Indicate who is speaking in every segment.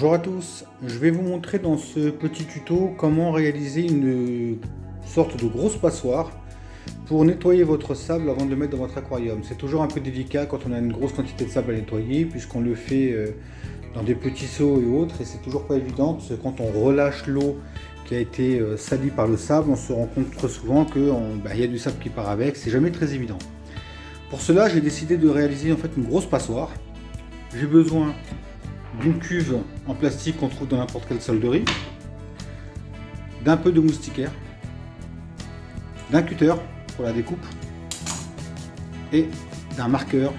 Speaker 1: Bonjour à tous, je vais vous montrer dans ce petit tuto comment réaliser une sorte de grosse passoire pour nettoyer votre sable avant de le mettre dans votre aquarium. C'est toujours un peu délicat quand on a une grosse quantité de sable à nettoyer puisqu'on le fait dans des petits seaux et autres, et c'est toujours pas évident parce que quand on relâche l'eau qui a été salie par le sable, on se rend compte très souvent qu'il y a du sable qui part avec, c'est jamais très évident. Pour cela, j'ai décidé de réaliser en fait une grosse passoire. J'ai besoin d'une cuve en plastique qu'on trouve dans n'importe quelle solderie, d'un peu de moustiquaire, d'un cutter pour la découpe et d'un marqueur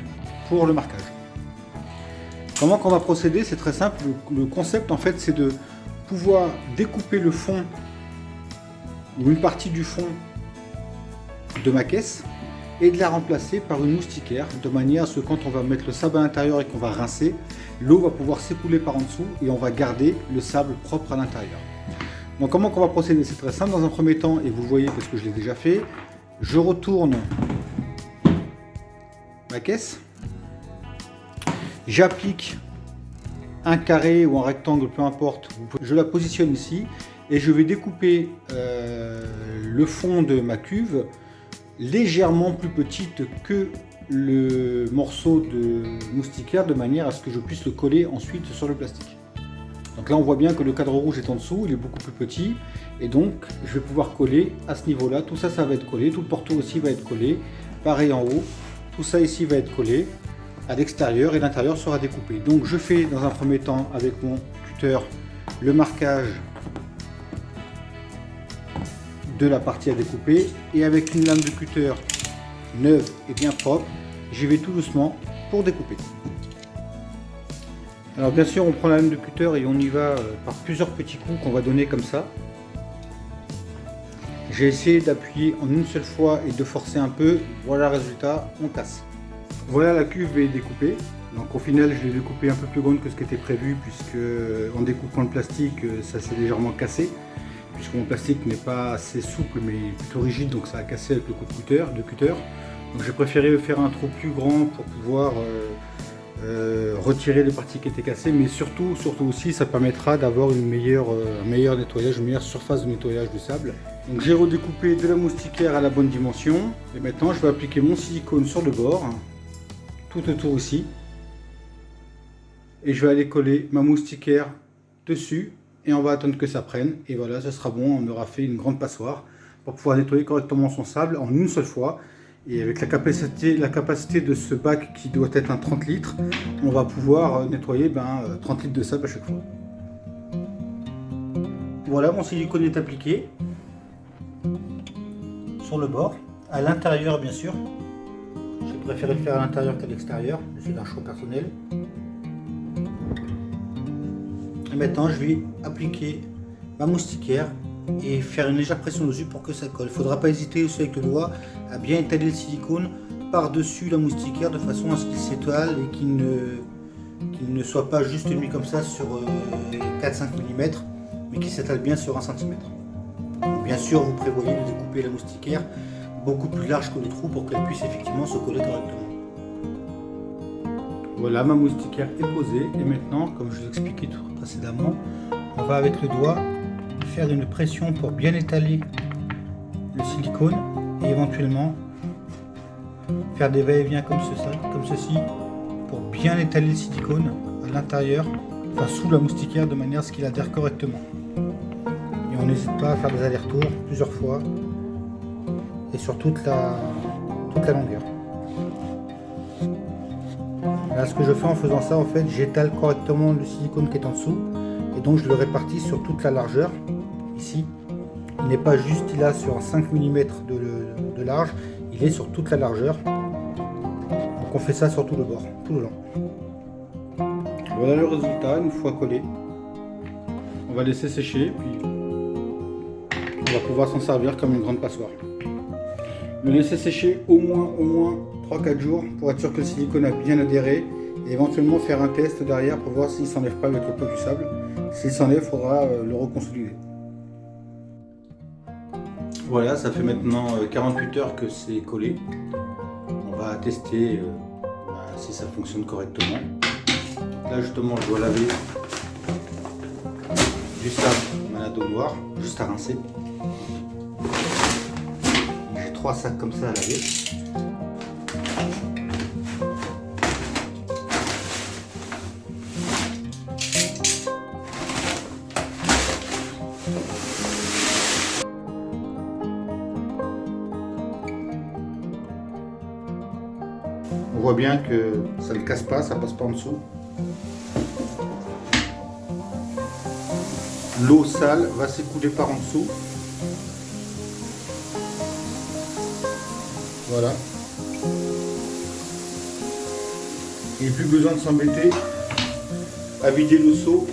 Speaker 1: pour le marquage. Comment qu'on va procéder? C'est très simple. Le concept en fait c'est de pouvoir découper le fond ou une partie du fond de ma caisse et de la remplacer par une moustiquaire de manière à ce que quand on va mettre le sable à l'intérieur et qu'on va rincer, l'eau va pouvoir s'écouler par en dessous et on va garder le sable propre à l'intérieur. Donc comment qu'on va procéder? C'est très simple. Dans un premier temps, et vous voyez parce que je l'ai déjà fait, je retourne ma caisse, j'applique un carré ou un rectangle, peu importe, je la positionne ici et je vais découper le fond de ma cuve légèrement plus petite que le morceau de moustiquaire de manière à ce que je puisse le coller ensuite sur le plastique. Donc là on voit bien que le cadre rouge est en dessous, il est beaucoup plus petit et donc je vais pouvoir coller à ce niveau là, tout ça va être collé, tout le porto aussi va être collé, pareil en haut, tout ça ici va être collé à l'extérieur et l'intérieur sera découpé. Donc je fais dans un premier temps avec mon cutter le marquage de la partie à découper et avec une lame de cutter neuve et bien propre, j'y vais tout doucement pour découper. Alors bien sûr on prend la lame de cutter et on y va par plusieurs petits coups qu'on va donner comme ça. J'ai essayé d'appuyer en une seule fois et de forcer un peu, voilà le résultat, on casse. Voilà, la cuve est découpée. Donc au final je l'ai découpée un peu plus grande que ce qui était prévu puisque en découpant le plastique ça s'est légèrement cassé. Puisque mon plastique n'est pas assez souple mais plutôt rigide, donc ça a cassé avec le coup de cutter. Donc j'ai préféré faire un trou plus grand pour pouvoir retirer les parties qui étaient cassées, mais surtout aussi ça permettra d'avoir un meilleur nettoyage, une meilleure surface de nettoyage du sable. Donc j'ai redécoupé de la moustiquaire à la bonne dimension et maintenant je vais appliquer mon silicone sur le bord, tout autour ici, et je vais aller coller ma moustiquaire dessus. Et on va attendre que ça prenne, et voilà, ce sera bon, on aura fait une grande passoire pour pouvoir nettoyer correctement son sable en une seule fois. Et avec la capacité de ce bac qui doit être un 30 litres, on va pouvoir nettoyer 30 litres de sable à chaque fois. Voilà, mon silicone est appliqué sur le bord, à l'intérieur bien sûr. J'ai préféré le faire à l'intérieur qu'à l'extérieur, c'est un choix personnel. Et maintenant je vais appliquer ma moustiquaire et faire une légère pression dessus pour que ça colle. Il ne faudra pas hésiter aussi avec le doigt à bien étaler le silicone par-dessus la moustiquaire de façon à ce qu'il s'étale et qu'il ne soit pas juste mis comme ça sur 4-5 mm, mais qu'il s'étale bien sur 1 cm. Bien sûr, vous prévoyez de découper la moustiquaire beaucoup plus large que le trou pour qu'elle puisse effectivement se coller correctement. Voilà, ma moustiquaire est posée et maintenant, comme je vous expliquais tout précédemment, on va avec le doigt faire une pression pour bien étaler le silicone et éventuellement faire des va-et-vient comme ceci pour bien étaler le silicone à l'intérieur, enfin sous la moustiquaire de manière à ce qu'il adhère correctement. Et on n'hésite pas à faire des allers-retours plusieurs fois et sur toute la longueur. Là, ce que je fais en faisant ça, en fait, j'étale correctement le silicone qui est en dessous et donc je le répartis sur toute la largeur. Ici, il n'est pas juste là sur 5 mm de large, il est sur toute la largeur. Donc on fait ça sur tout le bord, tout le long. Voilà le résultat une fois collé. On va laisser sécher, puis on va pouvoir s'en servir comme une grande passoire. Le laisser sécher au moins 3-4 jours pour être sûr que le silicone a bien adhéré et éventuellement faire un test derrière pour voir s'il ne s'enlève pas avec le pot du sable. S'il s'enlève, il faudra le reconsolider. Voilà, ça fait maintenant 48 heures que c'est collé. On va tester si ça fonctionne correctement. Là justement je dois laver du sable Manado noir, juste à rincer. J'ai 3 sacs comme ça à laver. On voit bien que ça ne casse pas, ça passe pas en dessous. L'eau sale va s'écouler par en dessous. Voilà. Il n'y a plus besoin de s'embêter à vider le seau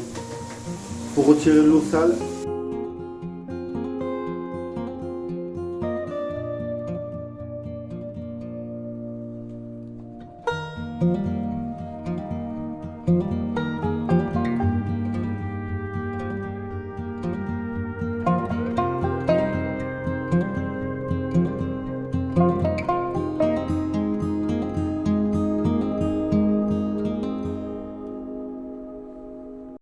Speaker 1: pour retirer l'eau sale.